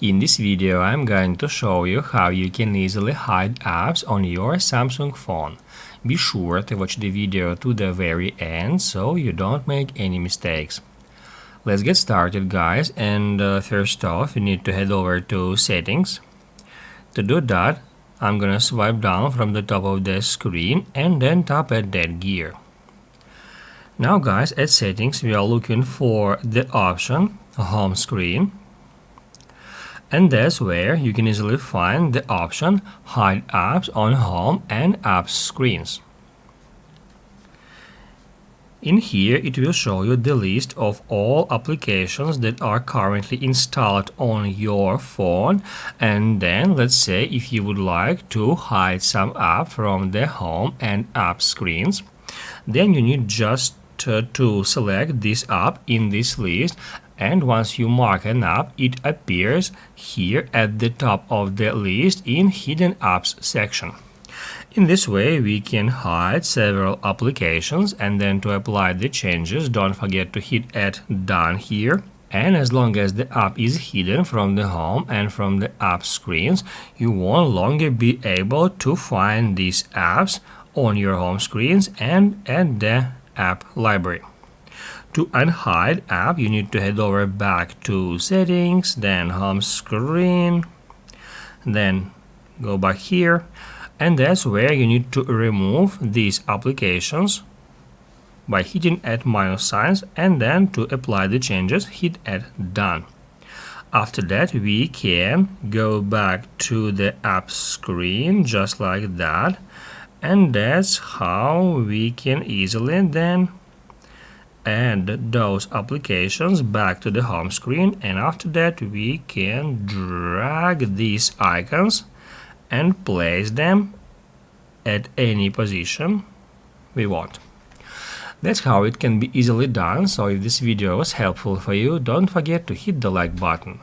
In this video, I'm going to show you how you can easily hide apps on your Samsung phone. Be sure to watch the video to the very end so you don't make any mistakes. Let's get started, guys, and first off, you need to head over to Settings. To do that, I'm gonna swipe down from the top of the screen and then tap at that gear. Now, guys, at Settings, we are looking for the option Home Screen. And that's where you can easily find the option Hide Apps on Home and Apps Screens. In here, it will show you the list of all applications that are currently installed on your phone. And then, let's say, if you would like to hide some app from the Home and App screens, then you need just to select this app in this list, and once you mark an app, it appears here at the top of the list in Hidden Apps section. In this way, we can hide several applications, and then to apply the changes, don't forget to hit at Done here. And as long as the app is hidden from the home and from the app screens, you won't longer be able to find these apps on your home screens and at the app library. To unhide app, you need to head over back to Settings, then Home Screen, then go back here, and that's where you need to remove these applications by hitting at minus signs, and then to apply the changes, hit at Done. After that, we can go back to the app screen just like that, and that's how we can easily then add those applications back to the home screen. And after that, we can drag these icons and place them at any position we want. That's how it can be easily done. So if this video was helpful for you, don't forget to hit the like button.